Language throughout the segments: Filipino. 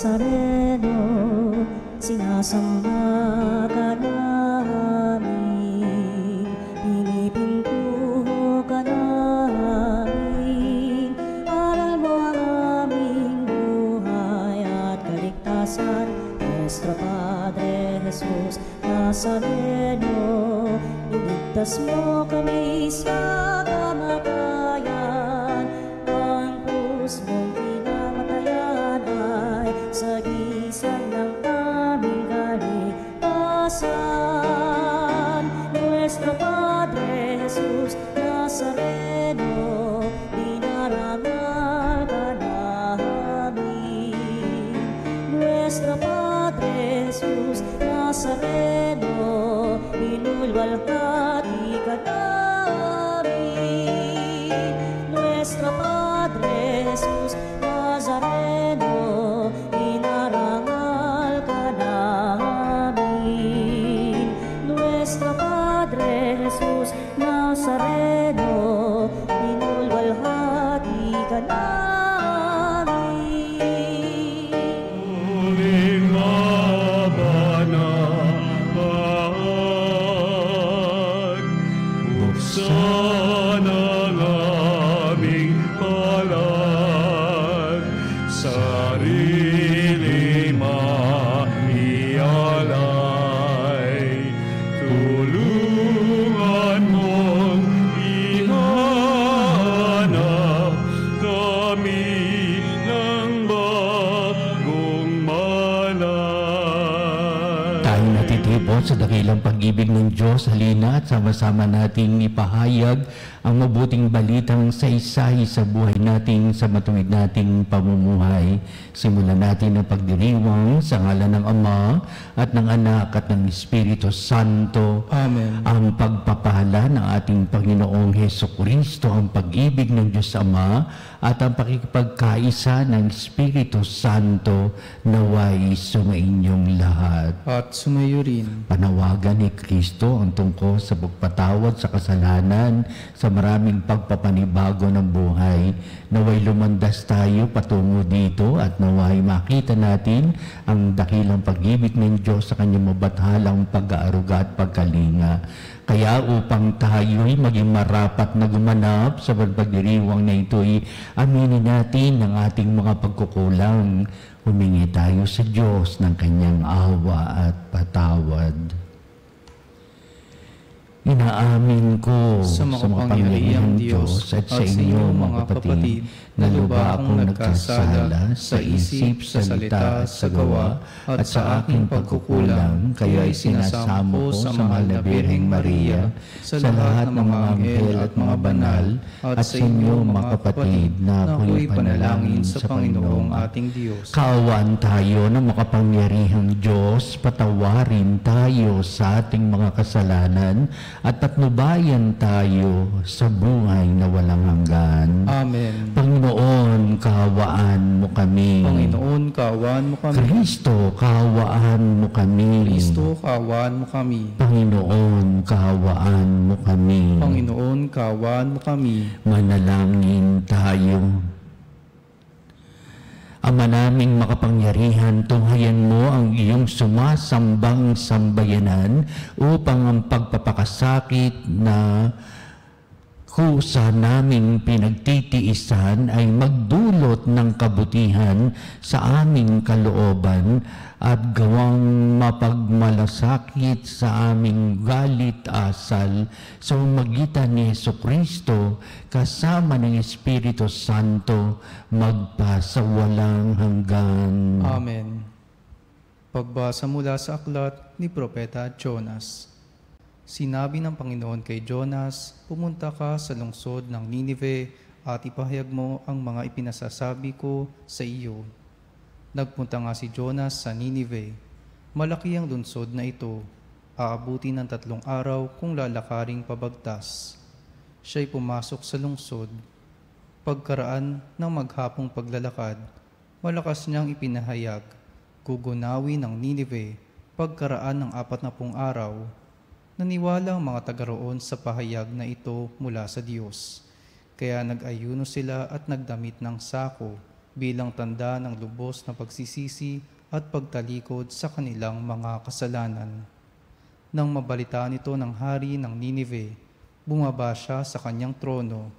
Nazareno, sinasamba ka namin, pinipintuho ka namin. Aral mo ang aming buhay at kaligtasan, Nuestro Padre Jesus Nazareno, iligtas mo kami sa kamatayan. Ang krus mong pinamatayan ay sagisag ng aming kaligtasan. Nuestro Padre Jesus Nazareno, dinarangal ka namin. Nuestro Padre Jesus Nazareno, inulwalhati ka namin. Nuestro Padre Jesus Nazareno, inarangal ka namin. Nuestro Padre Jesus Nazareno, inulwalhati ka namin. Buksan ang aming palad, sarili maialay. Tulungan mong ihanap kami ng bagong malay. Tayo natitipon sa dakilang pag-ibig ng Diyos, halina at sama-sama nating ipahayag ang mabuting balitang saysay sa buhay nating sa matuwid nating pamumuhay. Simulan natin ang pagdiriwang sa ngalan ng Ama at ng Anak at ng Espiritu Santo. Amen. Ang pagpapala ng ating Panginoong Hesukristo, ang pag-ibig ng Diyos Ama at ang pakikipagkaisa ng Espiritu Santo naway sumainyong lahat. At sumayo rin. Panawagan ni Kristo ang tungkol sa pagpatawad sa kasalanan, sa maraming pagpapanibago ng buhay. Naway lumandas tayo patungo dito at naway makita natin ang dakilang pag-ibig ng Diyos sa kanyang mabathalang pag-aaruga at pagkalinga. Kaya upang tayo'y maging marapat na gumanap sa pagdiriwang na ito'y aminin natin ang ating mga pagkukulang. Humingi tayo sa Diyos ng kanyang awa at patawad. Inaamin ko sa makapangyarihang Diyos at sa inyo mga kapatid na lubha akong nagkasala sa isip, sa salita at sa gawa at sa aking pagkukulang, kaya'y sinasamo ko sa mahal na Birheng Maria, sa lahat ng mga anghel at mga banal, at sa inyo mga kapatid na ako'y panalangin sa Panginoong ating Diyos. Kaawaan tayo ng makapangyarihang Diyos, patawarin tayo sa ating mga kasalanan at patnubayan tayo sa buhay na walang hanggan. Amen. Panginoon, kaawaan mo kami. Panginoon, kaawaan mo kami. Kristo, kaawaan mo kami. Kristo, kaawaan mo kami. Panginoon, kaawaan mo kami. Panginoon, kaawaan mo kami. Manalangin tayo. Ama naming makapangyarihan, tunghayan mo ang iyong sumasambang sambayanan upang ang pagpapakasakit na kusa naming pinagtitiisan ay magdulot ng kabutihan sa aming kalooban at gawang mapagmalasakit sa aming galit asal sa magitan ni Hesukristo kasama ng Espiritu Santo magpasawalang hanggan. Amen. Pagbasa mula sa aklat ni Propeta Jonas. Sinabi ng Panginoon kay Jonas, pumunta ka sa lungsod ng Ninive at ipahayag mo ang mga ipinasasabi ko sa iyo. Nagpunta nga si Jonas sa Ninive. Malaki ang lungsod na ito. Aabuti ng 3 araw kung lalakaring pabagtas. Siya'y pumasok sa lungsod. Pagkaraan ng maghapong paglalakad, malakas niyang ipinahayag, gugunawi ng Ninive pagkaraan ng 40 araw. Naniwala ang mga taga roon sa pahayag na ito mula sa Diyos. Kaya nag-ayuno sila at nagdamit ng sako bilang tanda ng lubos na pagsisisi at pagtalikod sa kanilang mga kasalanan. Nang mabalitaan ito ng hari ng Ninive, bumaba siya sa kanyang trono,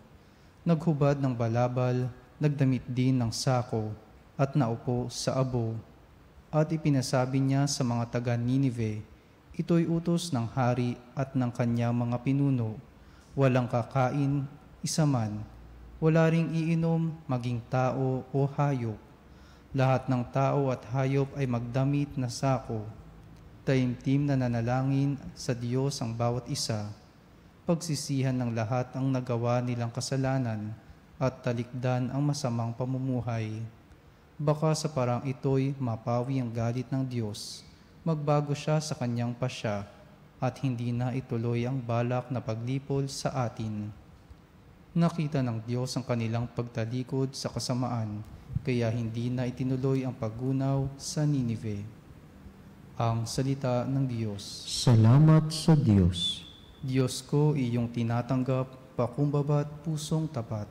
naghubad ng balabal, nagdamit din ng sako, at naupo sa abo. At ipinasabi niya sa mga taga Ninive, ito'y utos ng hari at ng kanyang mga pinuno, walang kakain, isa man, wala ring iinom, maging tao o hayop. Lahat ng tao at hayop ay magdamit na sako. Taimtim na nanalangin sa Diyos ang bawat isa. Pagsisihan ng lahat ang nagawa nilang kasalanan at talikdan ang masamang pamumuhay. Baka sa parang ito'y mapawi ang galit ng Diyos. Magbago siya sa kanyang pasya at hindi na ituloy ang balak na paglipol sa atin. Nakita ng Diyos ang kanilang pagtalikod sa kasamaan, kaya hindi na itinuloy ang paggunaw sa Ninive. Ang salita ng Diyos. Salamat sa Diyos. Diyos ko, iyong tinatanggap, pakumbaba't pusong tapat.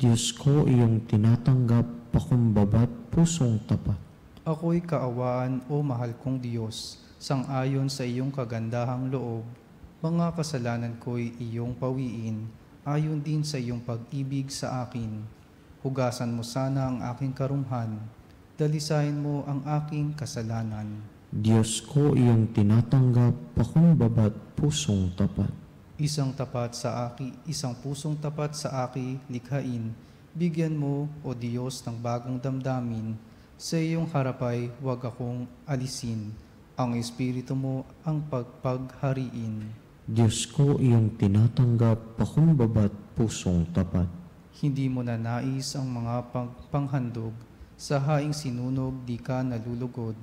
Diyos ko, iyong tinatanggap, pakumbaba't pusong tapat. Ako'y kaawaan o mahal kong Diyos, sang-ayon sa iyong kagandahang loob. Mga kasalanan ko'y iyong pawiin, ayon din sa iyong pag-ibig sa akin. Hugasan mo sana ang aking karumhan, dalisayin mo ang aking kasalanan. Diyos ko, iyong tinatanggap, pakumbaba't pusong tapat. Isang pusong tapat sa aki likhain. Bigyan mo, O Diyos, ng bagong damdamin. Sa iyong harapay, huwag akong alisin. Ang Espiritu mo ang pagpaghariin. Diyos ko, iyong tinatanggap, pakumbaba't pusong tapat. Hindi mo na nais ang mga panghandog. Sa haing sinunog, di ka nalulugod.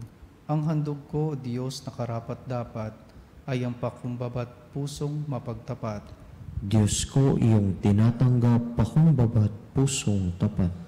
Ang handog ko, Diyos, na karapat-dapat, ay ang pakumbaba't pusong mapagtapat. Diyos ko, iyong tinatanggap, pakumbaba't pusong tapat.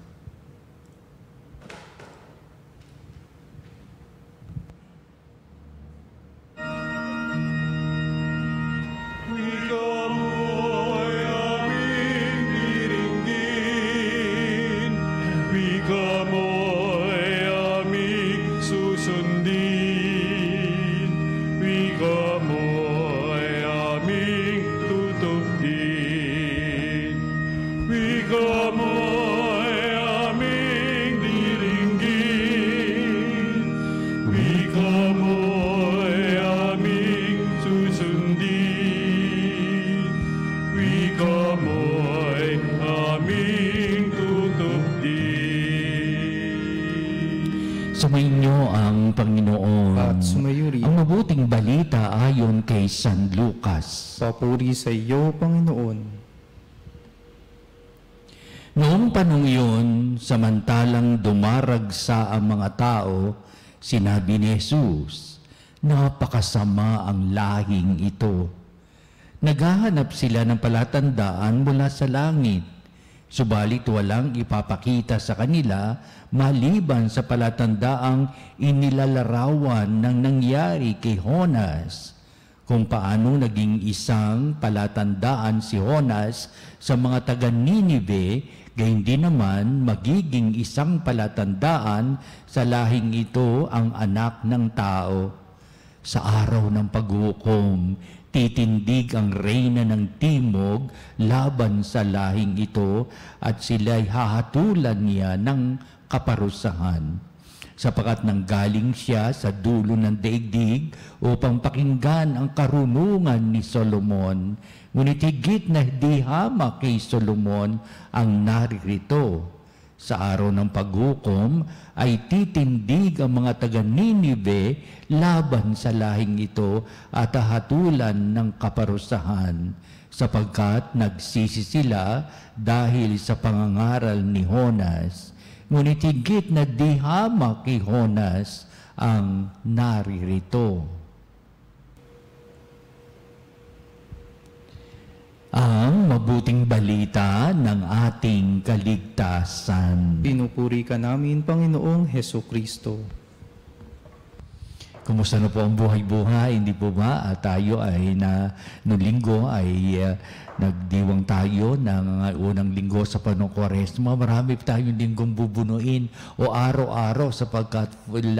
Sumainyo ang Panginoon. At sumayuri. Ang mabuting balita ayon kay San Lucas. Papuri sa iyo, Panginoon. Noong panong iyon, samantalang dumaragsa ang mga tao, sinabi ni Jesus, napakasama ang lahing ito. Naghahanap sila ng palatandaan mula sa langit, subalit walang ipapakita sa kanila maliban sa palatandaang inilalarawan ng nangyari kay Jonas, kung paano naging isang palatandaan si Jonas sa mga taga Ninive, gayon din naman magiging isang palatandaan sa lahing ito ang anak ng tao. Sa araw ng paghukom, titindig ang reyna ng timog laban sa lahing ito at sila'y hahatulan niya ng kaparusahan. Sapagkat nanggaling siya sa dulo ng daigdig upang pakinggan ang karunungan ni Solomon, ngunit higit na di hamak kay Solomon ang naririto. Sa araw ng paghukom ay titindig ang mga taga Ninive laban sa lahing ito at hahatulan ng kaparusahan, sapagkat nagsisi sila dahil sa pangangaral ni Jonas. Ngunit higit na di hamak kay Jonas ang naririto. Ang mabuting balita ng ating kaligtasan. Pinupuri ka namin, Panginoong Hesukristo. Kumusta na po ang buhay-buhay? Hindi po ba? Tayo ay noong linggo ay nagdiwang tayo ng unang linggo sa panong Kwaresma. Marami tayong linggong bubunuin o araw-araw sapagkat 40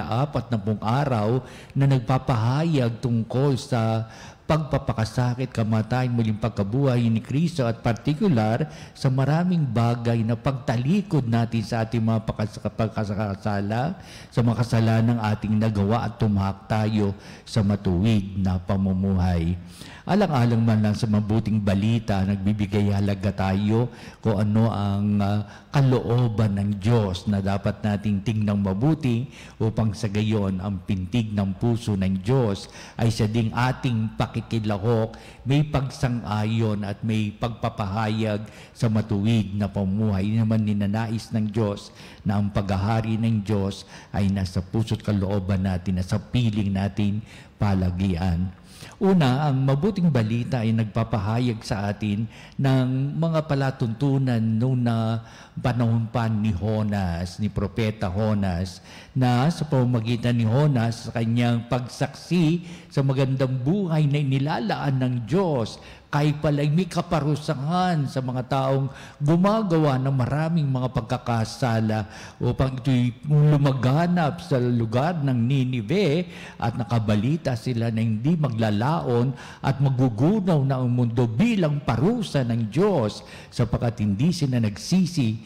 araw na nagpapahayag tungkol sa pagpapakasakit, kamatayan, muling pagkabuhay ni Kristo at partikular sa maraming bagay na pagtalikod natin sa ating mga pagkakasala, sa mga kasalanang ating nagawa at tumahak tayo sa matuwid na pamumuhay. Alang-alang man lang sa mabuting balita, nagbibigay halaga tayo kung ano ang kalooban ng Diyos na dapat nating tingnang mabuti upang sa gayon ang pintig ng puso ng Diyos ay sa ding ating pakikilahok, may pagsang-ayon at may pagpapahayag sa matuwid na pamumuhay. Naman ninanais ng Diyos na ang paghahari ng Diyos ay nasa puso't kalooban natin, nasa piling natin palagian. Una, ang mabuting balita ay nagpapahayag sa atin ng mga palatuntunan noong na panahon pa ni Jonas, ni Propeta Jonas, na sa pamamagitan ni Jonas sa kanyang pagsaksi sa magandang buhay na inilalaan ng Diyos, kahit pala'y may kaparusahan sa mga taong gumagawa ng maraming mga pagkakasala upang ito'y lumaganap sa lugar ng Ninive at nakabalita sila na hindi maglalaon at magugunaw na ang mundo bilang parusa ng Diyos sapagkat hindi sila nagsisisi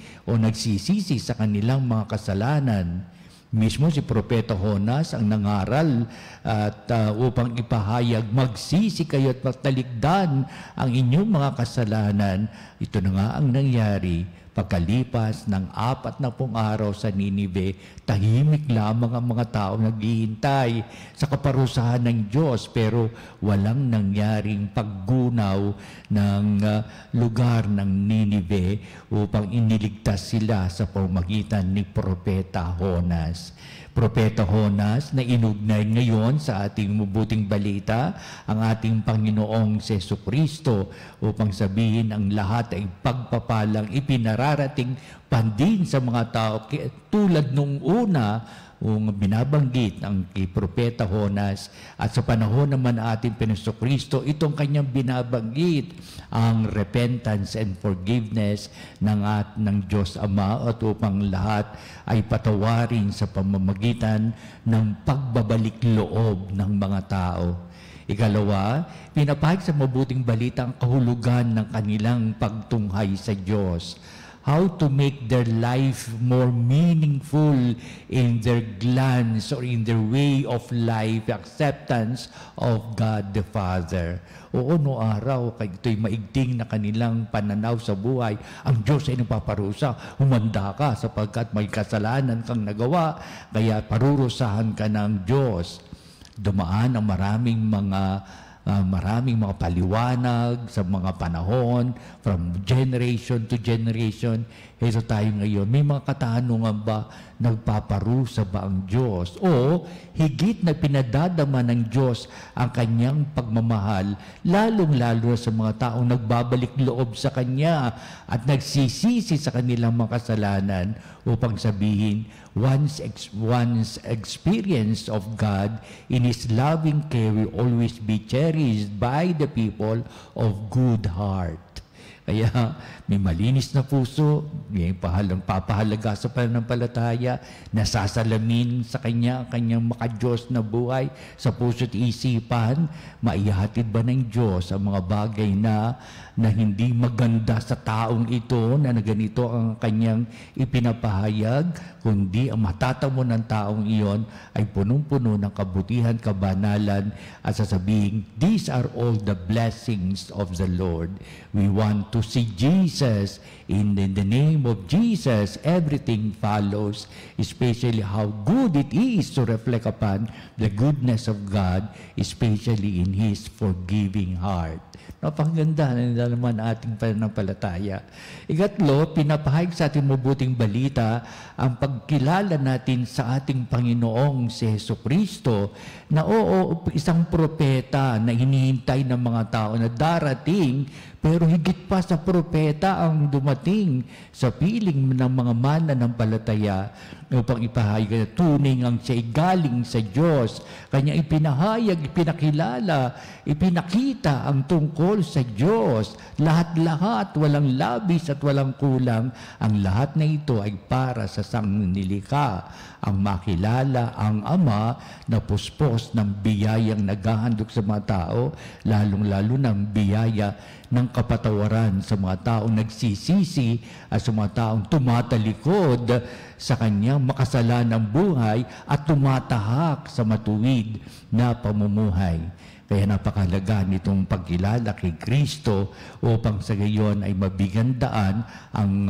sa kanilang mga kasalanan. Mismo si Propeta Jonas ang nangaral at upang ipahayag, magsisi kayo at magtalikdan ang inyong mga kasalanan. Ito na nga ang nangyari. Pagkalipas ng 40 araw sa Ninive, tahimik lamang ang mga tao naghihintay sa kaparusahan ng Diyos pero walang nangyaring paggunaw ng lugar ng Ninive upang iniligtas sila sa pamamagitan ni Propeta Jonas. Propeta Jonas na inugnay ngayon sa ating mabuting balita ang ating Panginoong Jesucristo upang sabihin ang lahat ay pagpapalang ipinararating pandin sa mga tao tulad nung una binabanggit ang kay Propeta Jonas at sa panahon naman ating Jesucristo, itong kanyang binabanggit ang repentance and forgiveness ng Diyos Ama at upang lahat ay patawarin sa pamamagitan ng pagbabalik loob ng mga tao. Ikalawa, pinapahayag sa mabuting balita ang kahulugan ng kanilang pagtunghay sa Diyos. How to make their life more meaningful in their glance or in their way of life, acceptance of God the Father. Oo, no araw, kay ito'y maigting na kanilang pananaw sa buhay. Ang Diyos ay nagpaparusa, humanda ka sapagkat may kasalanan kang nagawa, kaya parurusahan ka ng Diyos. Dumaan ang maraming mga paliwanag sa mga panahon, from generation to generation. Ito tayo ngayon, may mga katanungan ba, nagpaparusa ba ang Diyos? O higit na pinadadama ng Diyos ang kanyang pagmamahal, lalong-lalo sa mga taong nagbabalik loob sa Kanya at nagsisisi sa kanilang mga kasalanan upang sabihin, one's experience of God in His loving care will always be cherished by the people of good heart. Kaya may malinis na puso, may papahalaga sa pananampalataya, nasasalamin sa kanyang makadiyos na buhay sa puso't isipan, maihatid ba ng Diyos ang mga bagay na hindi maganda sa taong ito na ganito ang kanyang ipinapahayag, kundi ang matatamo ng taong iyon ay punong-puno ng kabutihan, kabanalan at sasabihin, these are all the blessings of the Lord. We want to see Jesus. In the name of Jesus, everything follows, especially how good it is to reflect upon the goodness of God, especially in His forgiving heart. Napakaganda na naman ating pananampalataya. Ikatlo, pinapahayag sa ating mabuting balita ang pagkilala natin sa ating Panginoong si Jesucristo na isang propeta na hinihintay ng mga tao na darating, pero higit pa sa propeta ang dumating sa piling ng mga mananampalataya upang ipahayag na tunay ngang siya'y galing sa Diyos. Kanya ipinahayag, ipinakilala, ipinakita ang tungkol sa Diyos. Lahat-lahat, walang labis at walang kulang. Ang lahat na ito ay para sa sanglilikha. Ang makilala ang Ama na puspos ng biyayang naghahandog sa mga tao, lalong-lalo ng biyaya ng kapatawaran sa mga taong nagsisisi at sa mga taong tumatalikod sa kanyang makasalanang buhay at tumatahak sa matuwid na pamumuhay. Kaya napakahalaga nitong pagkilala kay Kristo upang sa gayon ay mabigyan daan ang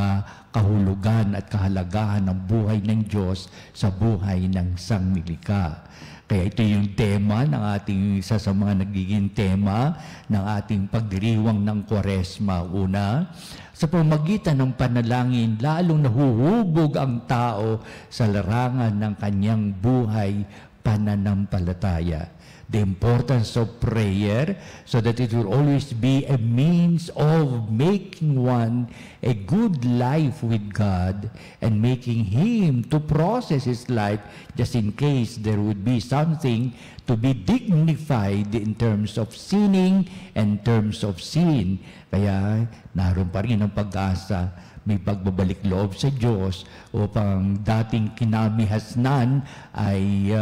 kahulugan at kahalagahan ng buhay ng Diyos sa buhay ng sanglilikha. Kaya ito yung tema ng ating, isa sa mga nagiging tema ng ating pagdiriwang ng Kwaresma. Una, sa pamagitan ng panalangin, lalong nahuhubog ang tao sa larangan ng kanyang buhay pananampalataya. The importance of prayer so that it will always be a means of making one a good life with God and making him to process his life just in case there would be something to be dignified in terms of sinning and terms of sin. Kaya naroon pa rin ang pag-asa, may pagbabalik loob sa Diyos upang dating kinamihasnan ay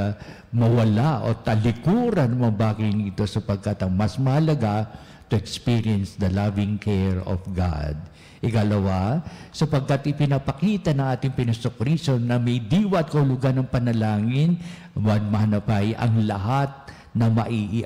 mawala o talikuran mga bagay nito sapagkat ang mas mahalaga to experience the loving care of God. Ikalawa, sapagkat ipinapakita ng ating Pinusokristo na may diwa at kahulugan ng panalangin, manapay ang lahat na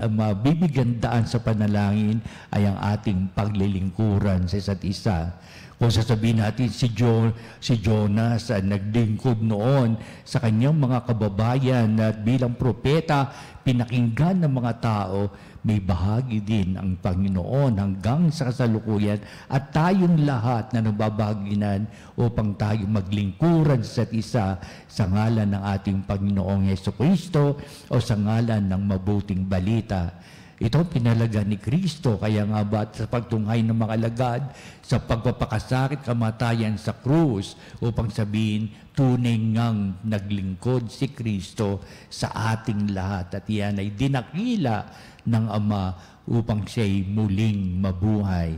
mabibigyan daan sa panalangin ay ang ating paglilingkuran sa isa't isa. Kung sasabihin natin si Jonas naglingkod noon sa kanyang mga kababayan at bilang propeta, pinakinggan ng mga tao, may bahagi din ang Panginoon hanggang sa kasalukuyan at tayong lahat na nababaginan upang tayo maglingkuran sa isa sa ngalan ng ating Panginoong Jesucristo o sa ngalan ng mabuting balita. Ito pinalaga ni Kristo, kaya nga ba sa pagtunghay ng mga alagad, sa pagpapakasakit kamatayan sa krus, upang sabihin, tunay ngang naglingkod si Kristo sa ating lahat. At iyan ay dinakila ng Ama upang siya'y muling mabuhay.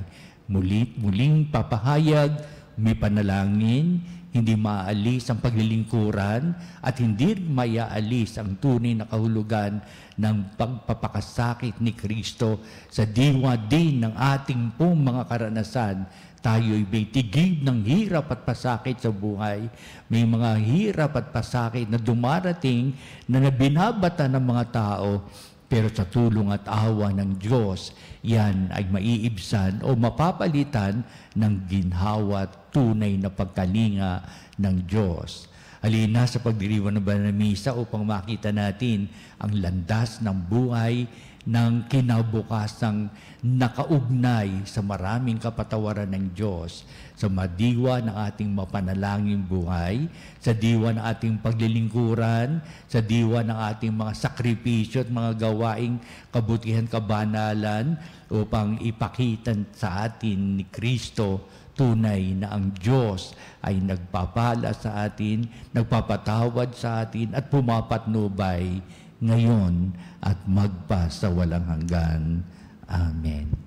Muling papahayag, may panalangin, hindi maaalis ang paglilingkuran at hindi maiaalis ang tunay na kahulugan ng pagpapakasakit ni Kristo sa diwa din ng ating pong mga karanasan. Tayo'y may tigib ng hirap at pasakit sa buhay. May mga hirap at pasakit na dumarating na binabata ng mga tao. Pero sa tulong at awa ng Diyos, yan ay maiibsan o mapapalitan ng ginhawa at tunay na pagkalinga ng Diyos. Halina sa pagdiriwang ng banal na misa upang makita natin ang landas ng buhay ng kinabukasang nakaugnay sa maraming kapatawaran ng Diyos, sa madiwa ng ating mapanalangin buhay, sa diwa ng ating paglilingkuran, sa diwa ng ating mga sakripisyo at mga gawaing kabutihan kabanalan upang ipakita sa atin ni Kristo tunay na ang Diyos ay nagpapala sa atin, nagpapatawad sa atin at pumapatnubay ngayon at magpa sa walang hanggan. Amen.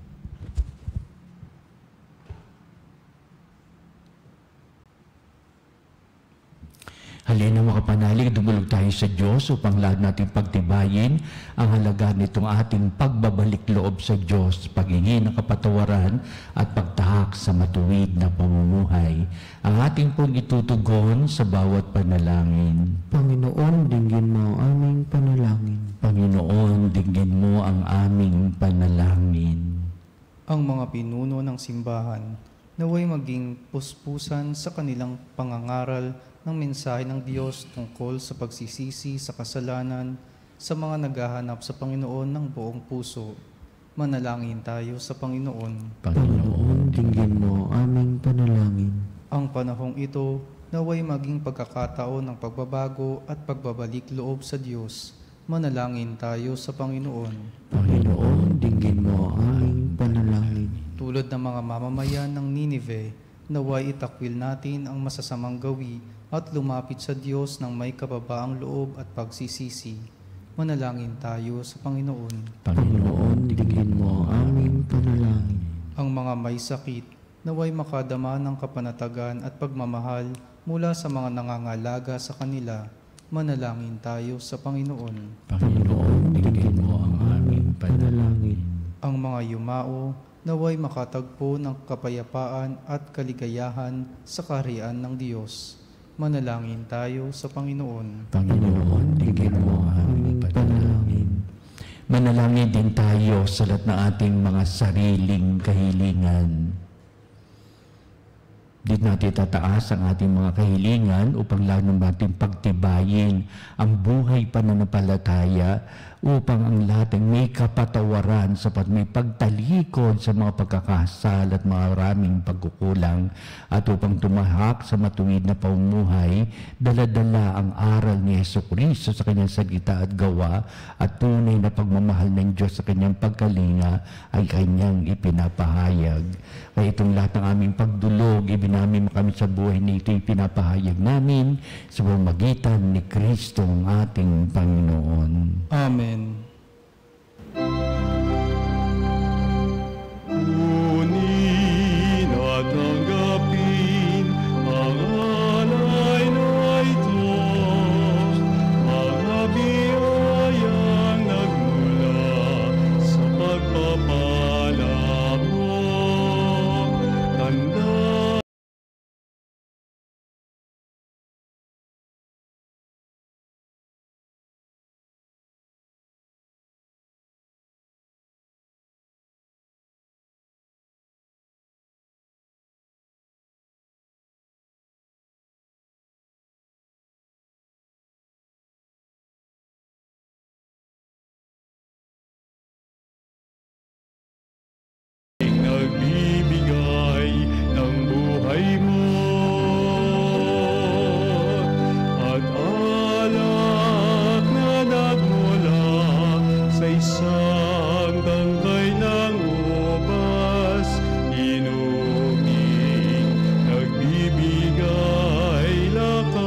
Halina mga kapanalig, dumulog tayo sa Diyos upang lahat natin pagtibayin ang halaga nitong ating pagbabalik loob sa Diyos, paghingi ng kapatawaran at pagtahak sa matuwid na pamumuhay. Ang ating pong itutugon sa bawat panalangin. Panginoon, dinggin mo ang aming panalangin. Panginoon, dinggin mo ang aming panalangin. Ang mga pinuno ng simbahan naway maging puspusan sa kanilang pangangaral ng mensahe ng Diyos tungkol sa pagsisisi sa kasalanan sa mga naghahanap sa Panginoon ng buong puso. Manalangin tayo sa Panginoon. Panginoon, dinggin mo aming panalangin. Ang panahong ito naway maging pagkakataon ng pagbabago at pagbabalik loob sa Diyos. Manalangin tayo sa Panginoon. Panginoon, dinggin mo aming panalangin. Tulad ng mga mamamayan ng Ninive, naway itakwil natin ang masasamang gawi at lumapit sa Diyos ng may kababaang loob at pagsisisi. Manalangin tayo sa Panginoon. Panginoon, digin mo ang aming panalangin. Ang mga may sakit, naway makadama ng kapanatagan at pagmamahal mula sa mga nangangalaga sa kanila. Manalangin tayo sa Panginoon. Panginoon, digin mo ang aming panalangin. Ang mga yumao, naway makatagpo ng kapayapaan at kaligayahan sa kaharian ng Diyos. Manalangin tayo sa Panginoon. Panginoon, digin mo ang aming panalangin. Manalangin din tayo sa lahat ng ating mga sariling kahilingan. Di natin tataas ang ating mga kahilingan upang lalo natin pagtibayin ang buhay pananampalataya upang ang lahat ay may kapatawaran sapat may pagtalikod sa mga pagkakasal at maraming pagkukulang at upang tumahak sa matuwid na pamumuhay, dala-dala ang aral ni Jesucristo sa kanyang salita at gawa at tunay na pagmamahal ng Diyos sa kanyang pagkalinga ay kanyang ipinapahayag. Kaya itong lahat ng aming pagdulog, ibinamin mo kami sa buhay na ito, ipinapahayag namin sa pamamagitan ni Kristo ang ating Panginoon. Amen. Kunin at tanggapin ang alay na ito, mga biyayang nagmula sa pagpapala mo. Tanda nagbibigay ng buhay mo at alak na nagmula sa isang tangkay ng ubas, inuming nagbibigay lakas.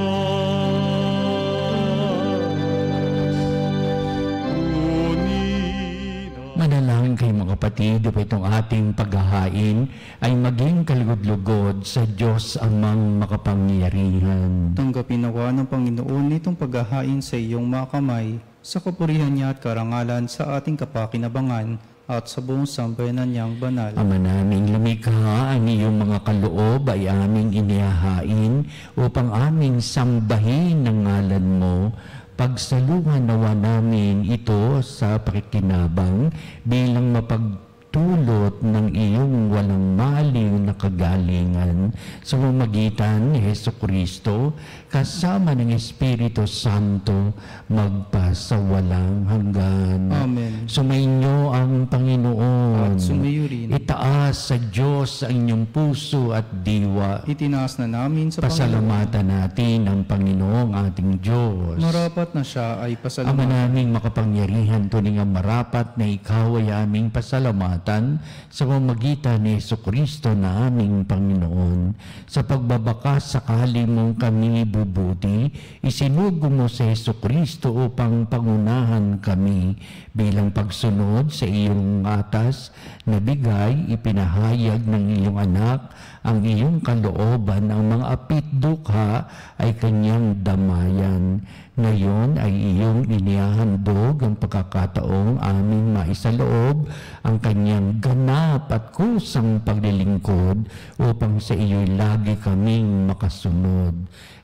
Manalangin kayo mga kapatid, upang itong ating paghahain ay maging kalugod-lugod sa Diyos amang makapangyarihan. Tanggapin nawa ng Panginoon itong paghahain sa iyong mga kamay, sa kapurihan niya at karangalan sa ating kapakinabangan at sa buong sambayanan niyang banal. Ama naming lumikha, ang iyong mga kaloob ay aming inihahain upang aming sambahin ang ngalan mo. Pagsalungan nawa namin ito sa pakikinabang bilang mapagtulot ng iyong walang maliw na kagalingan sa pamamagitan ni Jesucristo kasama ng Espiritu Santo magpasawalang hanggan. Amen. Sumainyo ang Panginoon. At sumayo rin. Itaas sa Diyos ang inyong puso at diwa. Itinaas na namin sa Panginoon. Pasalamatan natin ang Panginoong ating Diyos. Marapat na siya ay Ama pasalamatan. naming makapangyarihan, tunay nga marapat na ikaw ay aming pasalamatan sa pamamagitan ni Jesucristo na aming Panginoon. Sa pagbabakas sakali mong kami bubuti, isinugo mo sa Jesucristo upang pangunahan kami bilang pagsunod sa iyong atas na bigay, ipinahayag ng iyong anak ang iyong kalooban, ang mga apitdukha ay kanyang damayan. Ngayon ay iyong inihahandog ang pagkakataong aming maisaloob ang kanyang ganap at kusang paglilingkod upang sa iyo'y lagi kaming makasunod.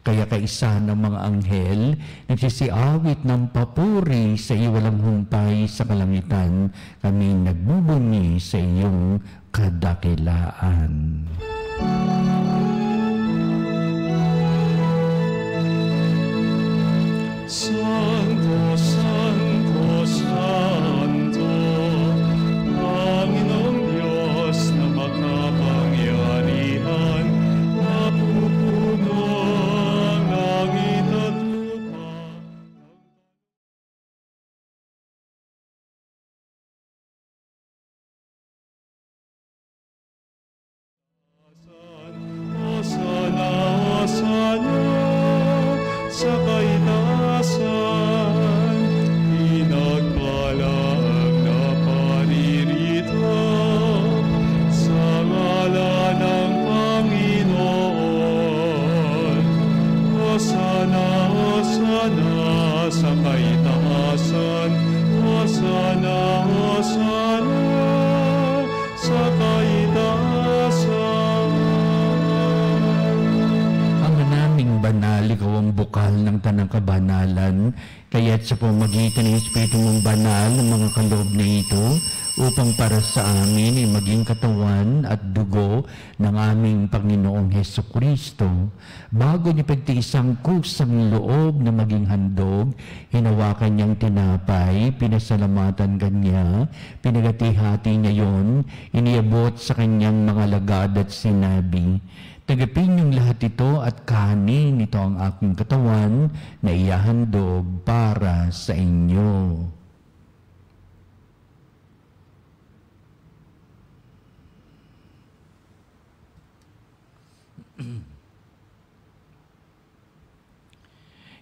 Kaya kaisa ng mga anghel, nagsisiawit ng papuri sa iyo walang humpay sa kalangitan, kami nagbubunyi sa iyong kadakilaan. Santo, Santo, Santo, Panginoong Diyos na makapangyarihan, napupuno ang langit at lupa. Hosana, Hosana, kaitaasan. Hosana, Hosana sa kaitaasan. Ama naming banal, ikaw ang bukal ng tanang kabanalan, kaya't sa pamamagitan ng Espiritu mong banal ng mga kaloob na ito, upang para sa amin ay maging katawan at dugo ng aming Panginoong Hesukristo. Bago niya pagtiis ang kusang loob na maging handog, hinawakan niyang tinapay, pinasalamatan kanya, pinagati-hati niya yon, iniabot sa kanyang mga lagad at sinabi, "Tagapin niyong lahat ito at kanin, ito ang aking katawan na ihahandog para sa inyo."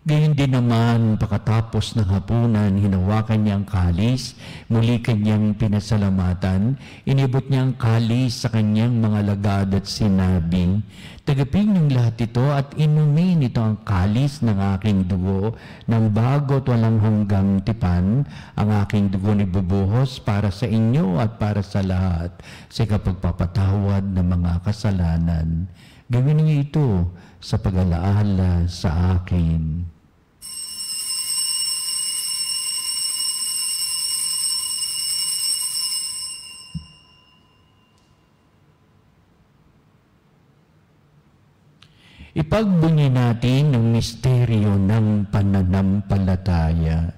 Gayon din naman, pagkatapos ng hapunan, hinawakan niya ang kalis, muli kanyang pinasalamatan, inibot niya ang kalis sa kanyang mga lagad at sinabi, "Tagapin niyong lahat ito at inumin ito ang kalis ng aking dugo, ng bago at walang hanggang tipan, ang aking dugo ni bubuhos para sa inyo at para sa lahat, sa kapagpapatawad ng mga kasalanan. Gawin niyo ito sa pag-alaala sa akin." Ipagbunyi natin ang misteryo ng pananampalataya.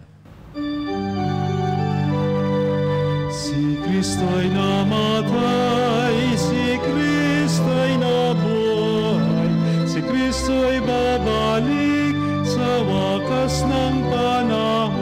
Si Kristo'y namatay, si Kristo'y nabuhay, si Kristo'y babalik sa wakas ng panahon.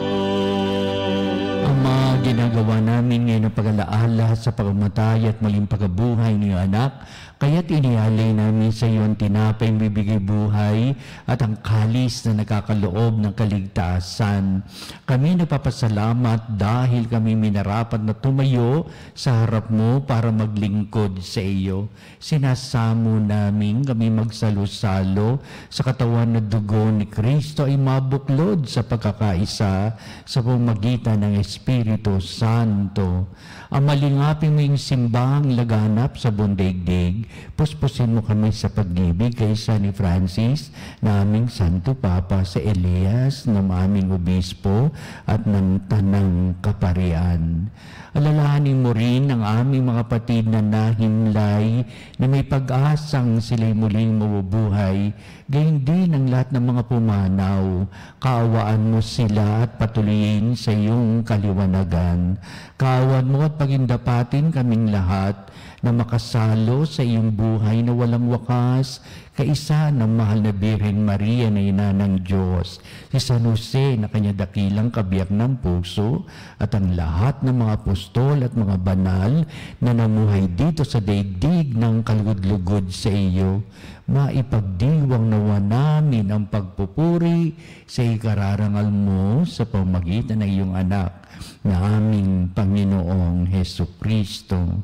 Ama, ginagawa namin ngayon ang pag-alaala sa pagkamatay at muling pagkabuhay ng iyong anak, kaya't inialay namin sa iyo ang tinapay bibigay buhay at ang kalis na nakakaloob ng kaligtasan. Kami napapasalamat dahil kami minarapat na tumayo sa harap mo para maglingkod sa iyo. Sinasamo namin kami magsalo-salo sa katawan na dugo ni Kristo ay mabuklod sa pagkakaisa sa pamamagitan ng Espiritu Santo. Ang malingapin mo yung simbahang laganap sa buong daigdig, puspusin mo kami sa pag-ibig kay San Francis, na aming Santo Papa, sa Elias, ng aming Obispo, at ng Tanang Kaparian. Alalahanin mo rin ang aming mga kapatid na nahimlay, na may pag-asang sila'y muling mabubuhay, gayon din ang lahat ng mga pumanaw. Kaawaan mo sila at patuloyin sa iyong kaliwanagan. Kaawaan mo at pagindapatin kaming lahat na makasalo sa iyong buhay na walang wakas, kaisa ng mahal na Birhen Maria na ina ng Diyos, si San Jose na kanya dakilang kabiyak ng puso, at ang lahat ng mga apostol at mga banal na namuhay dito sa daigdig ng kalugod-lugod sa iyo. Maipagdiwang nawa namin ang pagpupuri sa ikararangal mo sa pamagitan ng iyong anak na aming Panginoong Hesukristo.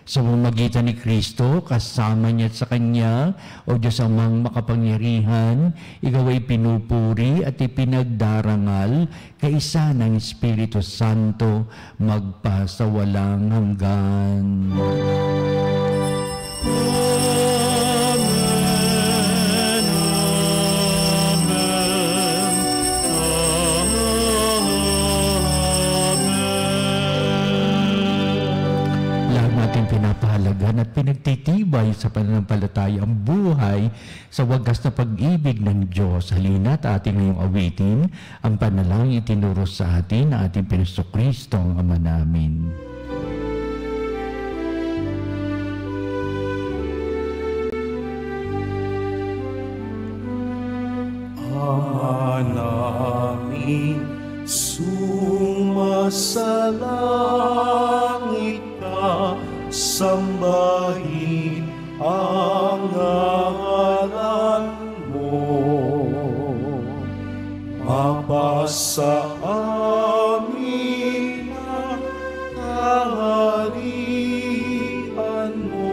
Sa pamamagitan ni Kristo, kasama niya at sa Kanya, o Diyos Amang makapangyarihan, ikaw ay pinupuri at ipinagdarangal kaisa ng Espiritu Santo magpasawalang hanggan. Pinapahalagan at pinagtitibay sa pananampalataya ang buhay sa wagas na pag-ibig ng Diyos. Halina't ating ngayong awitin ang panalangin itinuro sa atin na ating Jesucristo ang Ama namin. Ama namin, sumasalangit ka, sambahin ang ngalan mo. Mapasa amin ang kaharian mo,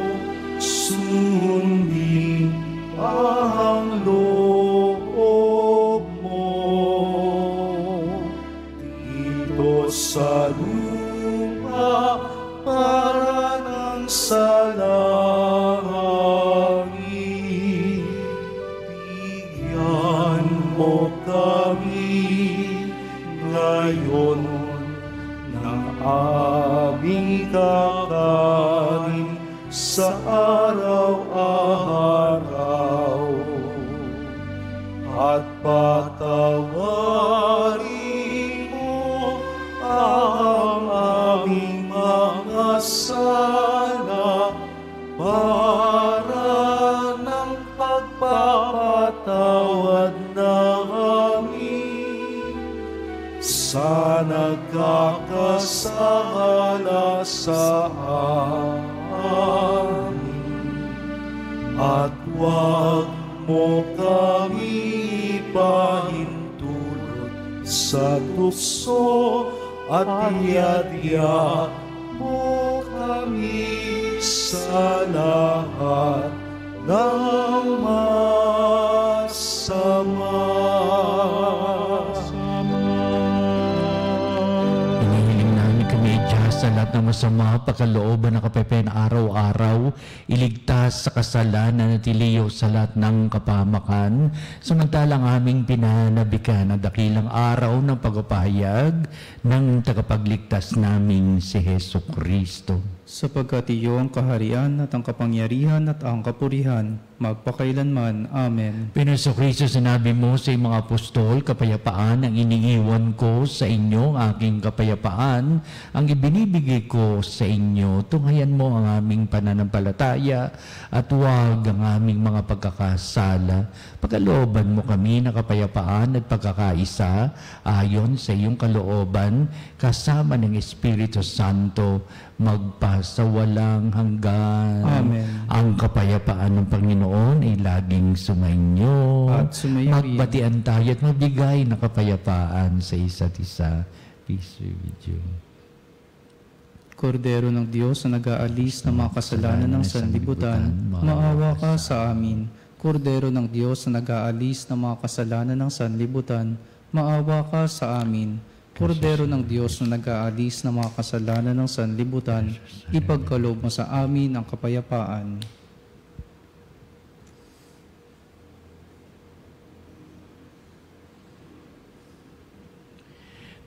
sundin ang loob mo. ito sa lupa para ng sa langit. Bigyan mo kami ngayon ng aming kakanin sa araw-araw, at patawarin mo ang aming mga sala para ng pagpapatawad namin sa nagkakasala sa amin. At huwag mo kami pahintulot sa tukso, at iadya mo kami sa lahat ng masama. Hinihiling namin kami Diyos sa lahat ng masama, pagkalooban ng kapepen araw-araw, iligtas sa kasalanan at iliyo sa lahat ng kapahamakan, samantalang aming pinanabikan ang dakilang araw ng pagpapahayag ng tagapagligtas naming si Heso Kristo. Sapagkat iyo ang kaharian at ang kapangyarihan at ang kapurihan, magpakailanman. Amen. Pinoso Kristo, sinabi mo sa iyong mga apostol, kapayapaan ang iniiwan ko sa inyo, ang aking kapayapaan ang ibinibigay ko sa inyo. Tunghayan mo ang aming pananampalataya at huwag ang aming mga pagkakasala. Pagkalooban mo kami ng kapayapaan at pagkakaisa ayon sa iyong kalooban, kasama ng Espiritu Santo, magpasawalang hanggan. Amen. Ang kapayapaan ng Panginoon ay laging sumainyo. At sumayo rin. Magbatian tayo at mabigay na kapayapaan sa isa't isa. Peace be with you. Kordero ng Diyos na nag-aalis ng mga kasalanan ng sanlibutan, maawa ka sa amin. Kordero ng Diyos na nag-aalis ng mga kasalanan ng sanlibutan, maawa ka sa amin. Kordero ng Diyos na nag-aalis ng mga kasalanan ng sanlibutan, ipagkaloob mo sa amin ang kapayapaan.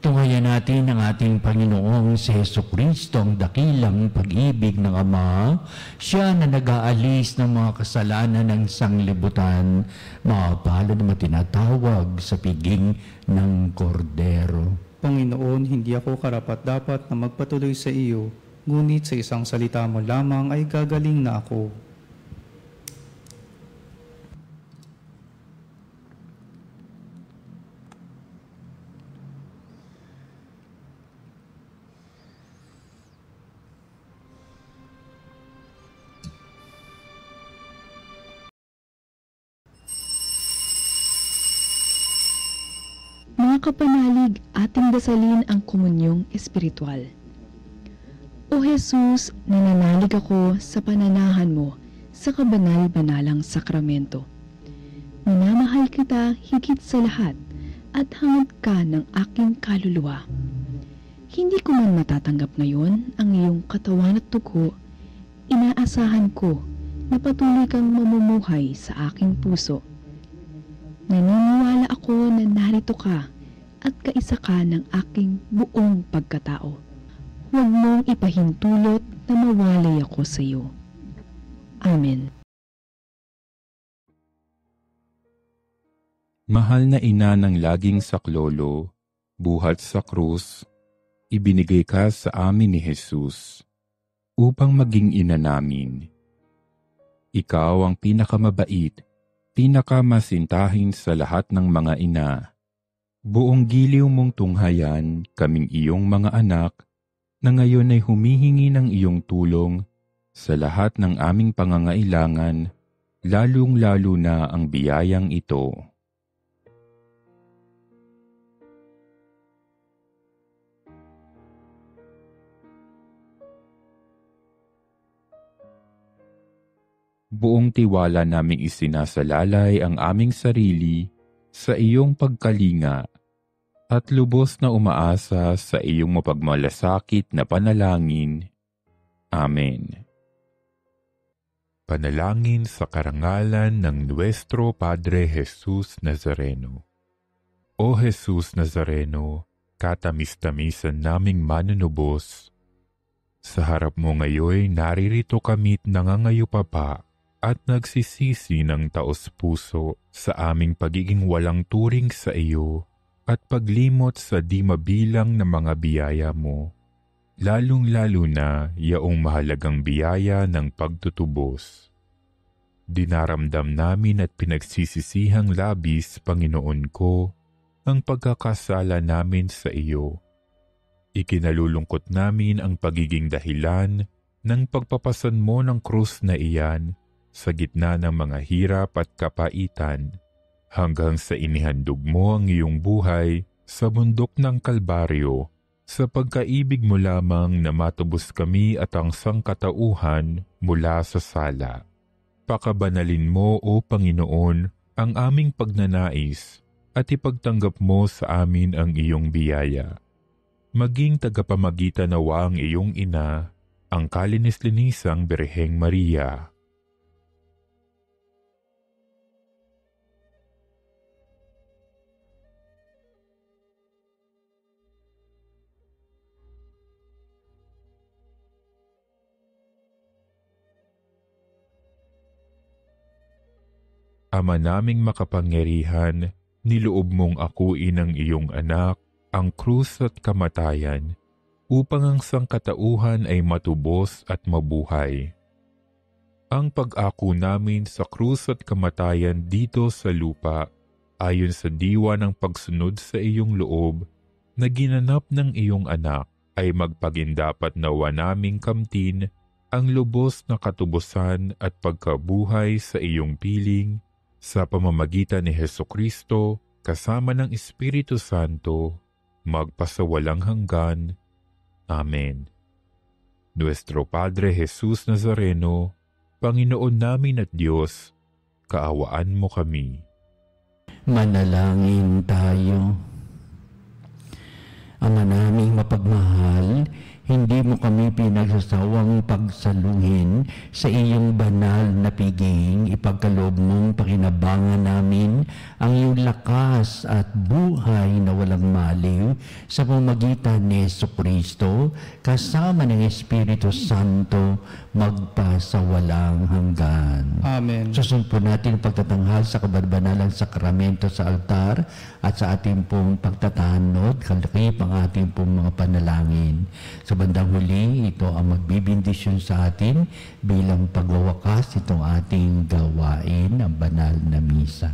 Tunghayan natin ang ating Panginoong si Heso Kristo, ang dakilang pag-ibig ng Ama. Siya na nag-aalis ng mga kasalanan ng sanglibutan, mapalad na tinatawag sa piging ng Kordero. Panginoon, hindi ako karapat-dapat na magpatuloy sa iyo, ngunit sa isang salita mo lamang ay gagaling na ako. Mga kapanalig, ating dasalin ang komunyong espiritual. O Jesus, nananalig ako sa pananahan mo sa kabanal-banalang sakramento. Minamahal kita higit sa lahat at hangad ka ng aking kaluluwa. Hindi ko man matatanggap ngayon ang iyong katawan at dugo, inaasahan ko na patuloy kang mamumuhay sa aking puso. Naniniwala ako na narito ka at kaisa ka ng aking buong pagkatao. Huwag mong ipahintulot na mawalay ako sa iyo. Amen. Mahal na ina ng laging saklolo, buhat sa krus, ibinigay ka sa amin ni Jesus upang maging ina namin. Ikaw ang pinakamabait, pinakamasintahin sa lahat ng mga ina. Buong giliw mong tunghayan kaming iyong mga anak na ngayon ay humihingi ng iyong tulong sa lahat ng aming pangangailangan, lalong-lalo na ang biyayang ito. Buong tiwala naming isinasalalay ang aming sarili sa iyong pagkalinga at lubos na umaasa sa iyong mapagmalasakit na panalangin. Amen. Panalangin sa karangalan ng Nuestro Padre Jesus Nazareno. O Jesus Nazareno, katamis-tamisan naming manunubos, sa harap mo ngayoy naririto kami't nangangayupapa at nagsisisi ng taos-puso sa aming pagiging walang turing sa iyo at paglimot sa di mabilang na mga biyaya mo, lalong-lalo na yaong mahalagang biyaya ng pagtutubos. Dinaramdam namin at pinagsisisihang labis, Panginoon ko, ang pagkakasala namin sa iyo. Ikinalulungkot namin ang pagiging dahilan ng pagpapasan mo ng krus na iyan sa gitna ng mga hirap at kapaitan, hanggang sa inihandog mo ang iyong buhay sa bundok ng Kalbaryo, sa pagkaibig mo lamang na matubos kami at ang sangkatauhan mula sa sala. Pakabanalin mo, O Panginoon, ang aming pagnanais at ipagtanggap mo sa amin ang iyong biyaya. Maging tagapamagitan nawa ang iyong ina, ang kalinis-linisang Birheng Maria. Ama naming makapangyarihan, niloob mong akuin ang iyong anak, ang krus at kamatayan, upang ang sangkatauhan ay matubos at mabuhay. Ang pag-ako namin sa krus at kamatayan dito sa lupa, ayon sa diwa ng pagsunod sa iyong loob, na ginanap ng iyong anak, ay magpagindapat nawa naming kamtin ang lubos na katubusan at pagkabuhay sa iyong piling, sa pamamagitan ni Hesukristo, kasama ng Espiritu Santo, magpasawalang hanggan. Amen. Nuestro Padre Jesus Nazareno, Panginoon namin at Diyos, kaawaan mo kami. Manalangin tayo. Ama naming mapagmahal, hindi mo kami pinagsasawang pagsaluhin sa iyong banal na piging. Ipagkaloob mong pakinabangan namin ang iyong lakas at buhay na walang maliw sa pamamagitan ni Jesucristo, kasama ng Espiritu Santo, magpasawalang hanggan. Amen. Susunod po natin ang pagtatanghal sa kabanalang sakramento sa altar at sa ating pong pagtatanod, kalakip ang ating pong mga panalangin. Sa bandang huli, ito ang magbibindisyon sa atin bilang pagwawakas itong ating gawain, ang banal na misa.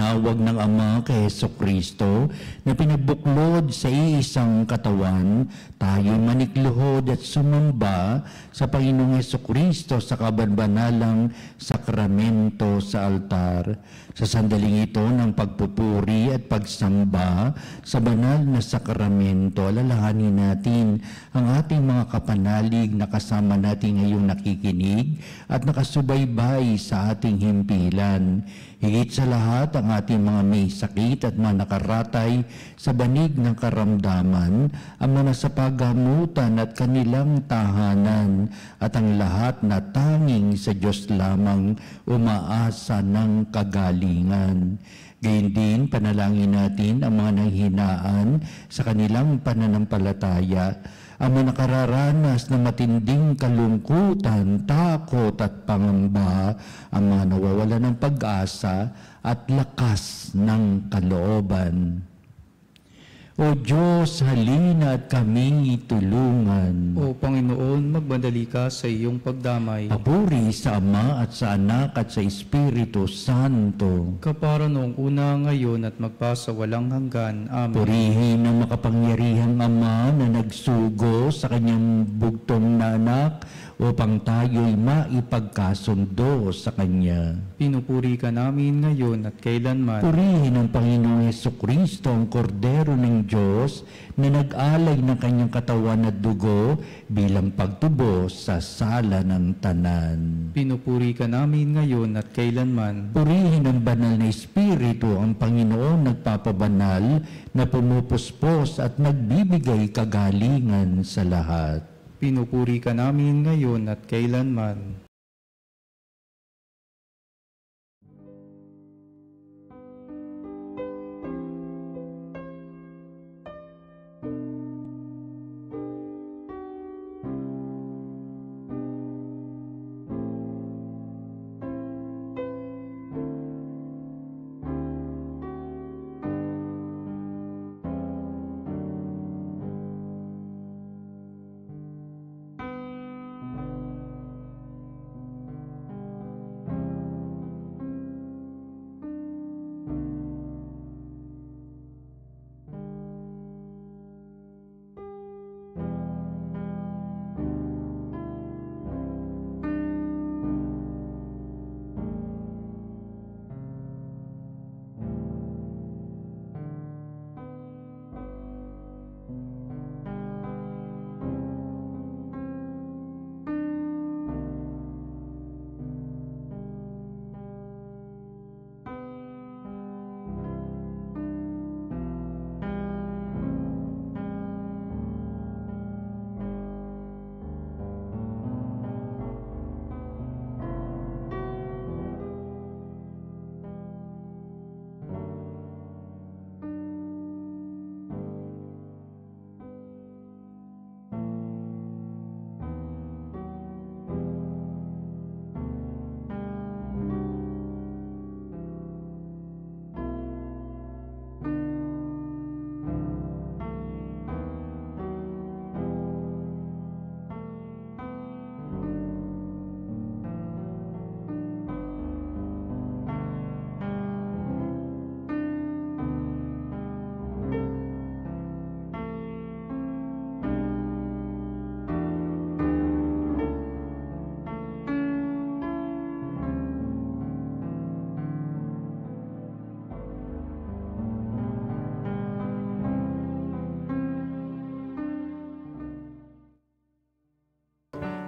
tinawag ng Ama kay Hesukristo na pinagbuklod sa iisang katawan, tayo manikluhod at sumamba sa Panginoong Hesukristo sa kabanbanalang sakramento sa altar. Sa sandaling ito ng pagpupuri at pagsamba sa banal na sakramento, alalahanin natin ang ating mga kapanalig na kasama natin ngayong nakikinig at nakasubaybay sa ating himpilan. Higit sa lahat, ang ating mga may sakit at mga nakaratay sa banig ng karamdaman, ang mga sa paggamutan at kanilang tahanan, at ang lahat na tanging sa Diyos lamang umaasa ng kagalingan. Gayun din, panalangin natin ang mga nanghinaan sa kanilang pananampalataya, ang mga nakararanas ng matinding kalungkutan, takot at pangamba, ang mga nawawala ng pag-asa at lakas ng kalooban. O Diyos, halina at kaming itulungan. O Panginoon, magbandali ka sa iyong pagdamay. Papuri sa Ama at sa Anak at sa Espiritu Santo. Kapara noong una, ngayon at magpasawalang hanggan. Amen. Purihin ang makapangyarihang Ama na nagsugo sa kanyang bugtong na anak upang tayo'y maipagkasundo sa Kanya. Pinupuri ka namin ngayon at kailanman. Purihin ang Panginoong Hesukristo, ang Kordero ng Diyos, na nag-alay ng Kanyang katawan at dugo bilang pagtubos sa sala ng tanan. Pinupuri ka namin ngayon at kailanman. Purihin ang banal na Espiritu, ang Panginoon nagpapabanal, na pumupuspos at nagbibigay kagalingan sa lahat. Pinupuri ka namin ngayon at kailanman.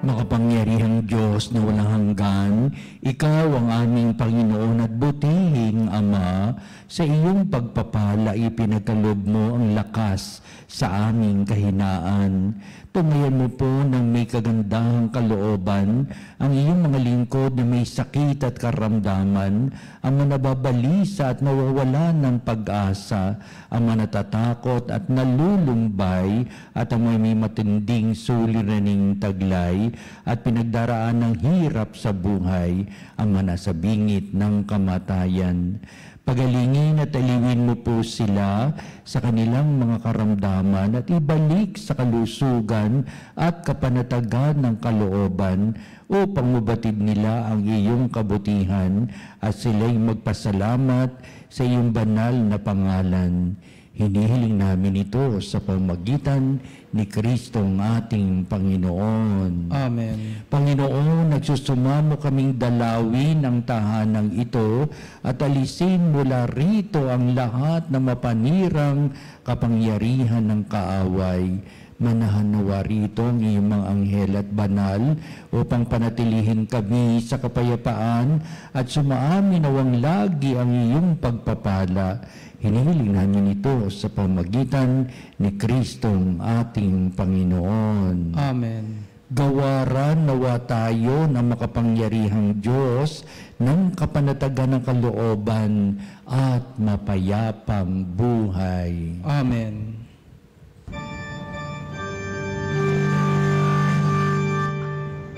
Makapangyarihang Diyos na walang hanggan, Ikaw ang aming Panginoon at butihing Ama, sa iyong pagpapala ipinagkaloob mo ang lakas sa aming kahinaan. Tumayan mo po ng may kagandahang kalooban ang iyong mga lingkod na may sakit at karamdaman, ang manababalisa at nawawala ng pag-asa, ang manatatakot at nalulumbay, at ang may matinding suliraning taglay at pinagdaraan ng hirap sa buhay, ang manasabingit ng kamatayan. Pagalingin at aliwin mo po sila sa kanilang mga karamdaman at ibalik sa kalusugan at kapanatagan ng kalooban upang mabatid nila ang iyong kabutihan at sila'y magpasalamat sa iyong banal na pangalan. Hinihiling namin ito sa pamamagitan ni Kristong ating Panginoon. Amen. Panginoon, nagsusumamo kaming dalawin ang tahanang ito at alisin mula rito ang lahat na mapanirang kapangyarihan ng kaaway. Manahan nawa rito ang iyong mga anghel at banal upang panatilihin kami sa kapayapaan at sumaamin nawang lagi ang iyong pagpapala. Hinihiling namin ito sa pamamagitan ni Kristong ating Panginoon. Amen. Gawaran nawa tayo ng makapangyarihang Diyos ng kapanatagan ng kalooban at mapayapang buhay. Amen.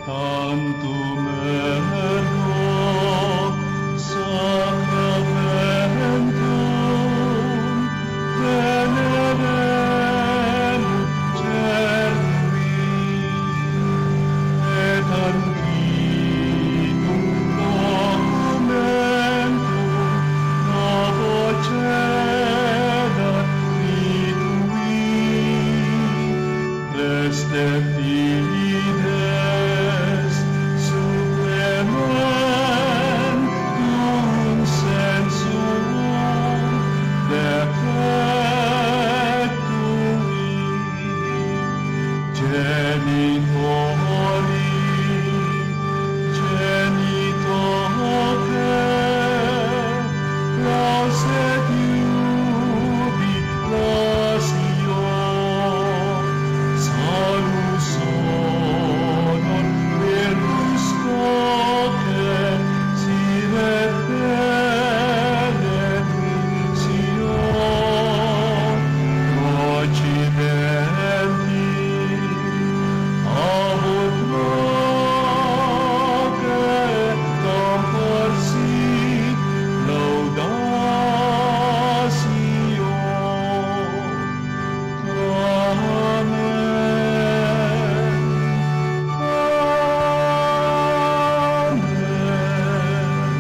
Antumerum sacramentum venerem cervi et antiquum documentum novocedat vitui restet fides supremum sensum defectui genitori genitoque lauset jubilatio salus honor virtus coque siret benedictio occidenti abut noque comporsit laudatio.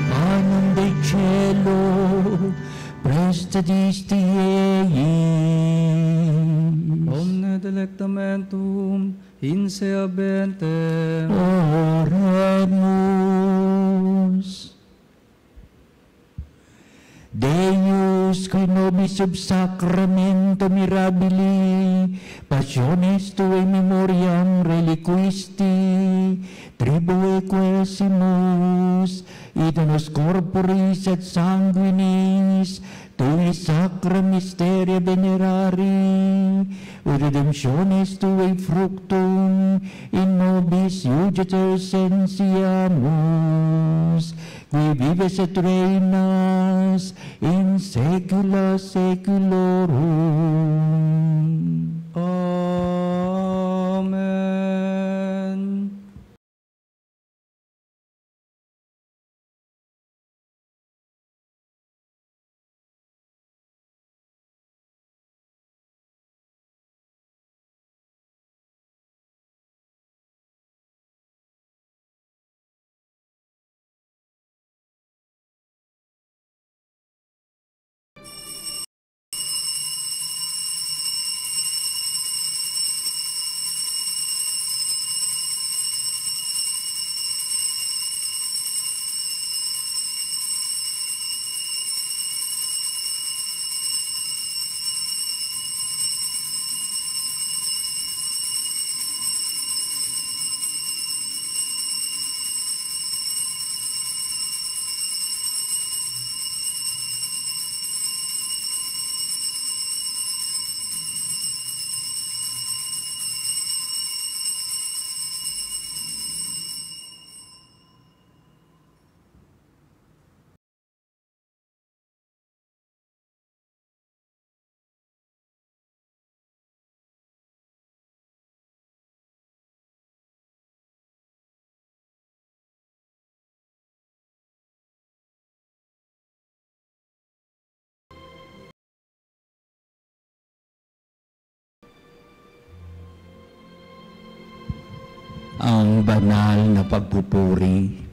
Panem Dei cielo, presta disti eis. Omne delectamentum in se abentem. Oremus. Deus, qui nobis sub sacramento mirabili, passiones tuae memoriam reliquisti, tribue quesimus, et nos corporis et sanguinis, tui sacra mysteria venerari, ut redemptionis tuae fructum, in nobis iuditor sensiamus, qui vives et reinas in saecula saeculorum. Amen. ang banal na pagpupuri.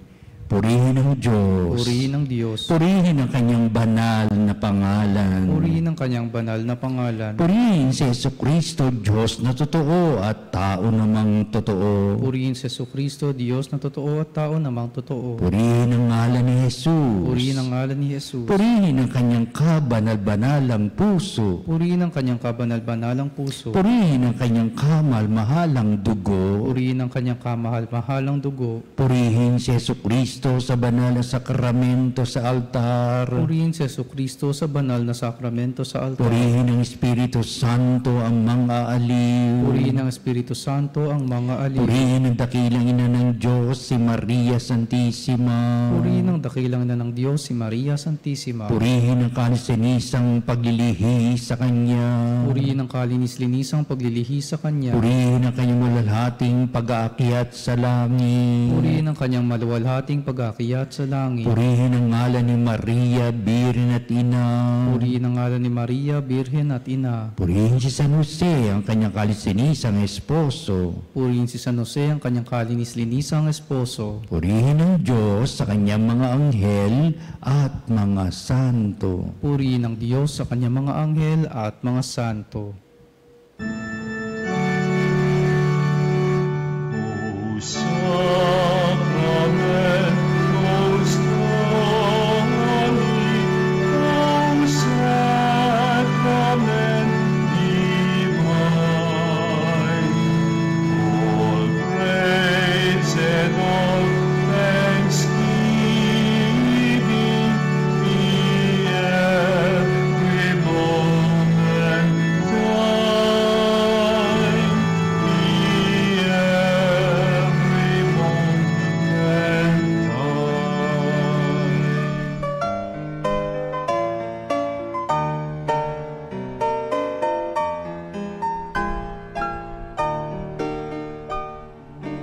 Purihin ang Diyos. Purihin ang Diyos. Purihin ang kanyang banal na pangalan. Purihin ang kanyang banal na pangalan. Purihin si Jesucristo, Diyos na totoo at tao namang totoo. Purihin si Jesucristo, Diyos na totoo at tao namang totoo. Purihin ang ngalan ni Jesus. Purihin ang ngalan ni Jesus. Purihin ang kanyang kabanal-banalang puso. Purihin ang kanyang kabanal-banalang puso. Purihin ang kanyang kamal-mahalang dugo. Purihin ang kanyang kamahal-mahalang dugo. Purihin si Jesucristo sa banal na sakramento sa altar. Purihin si Jesucristo sa banal na sakramento sa altar. Purihin ang Espiritu Santo ang mga aliw. Purihin ang Espiritu Santo ang mga aliw. Purihin ang dakilang ina ng Diyos, si Maria Santissima. Purihin ang dakilang ina ng Diyos, si Maria Santissima. Purihin ang kalisinisang paglilihi sa Kanya. Purihin ang kalinis-linisang paglilihi sa Kanya. Purihin ang kanyang malalhating pag-aakyat sa langit. Purihin ang kanyang maluwalhating pag-aakyat sa langit. Purihin ang ngalan ni Maria, Birhen at Ina. Purihin ang ngalan ni Maria, Birhen at Ina. Purihin si San Jose, ang kanyang kalisinisang esposo. Purihin si San Jose, ang kanyang kalinis-linisang esposo. Purihin ang Diyos sa kanyang mga anghel at mga santo. Purihin ang Diyos sa kanyang mga anghel at mga santo.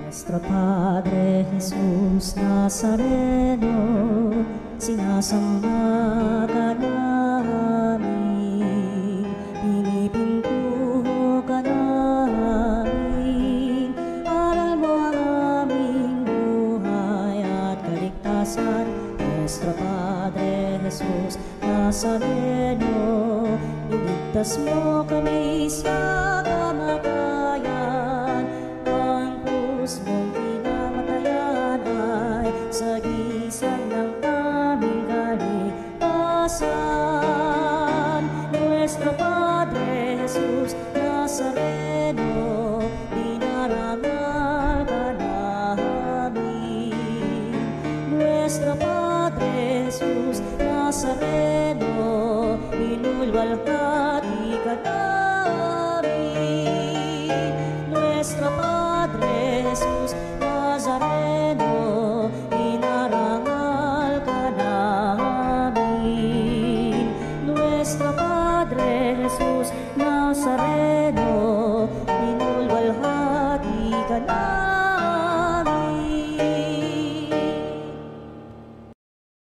Nuestro Padre Jesus Nazareno, sinasamba ka namin, pinipintuho ka namin, aral mo ang aming buhay at kaligtasan. Nuestro Padre Jesus Nazareno, iligtas mo kami sa kamatayan, ang krus mong pinamatayan ay sagisag ng aming kaligtasan. Nuestro Padre Jesus Nazareno, dinarangal ka namin. Nuestro Padre Jesus Nazareno, inulwalhati ka namin.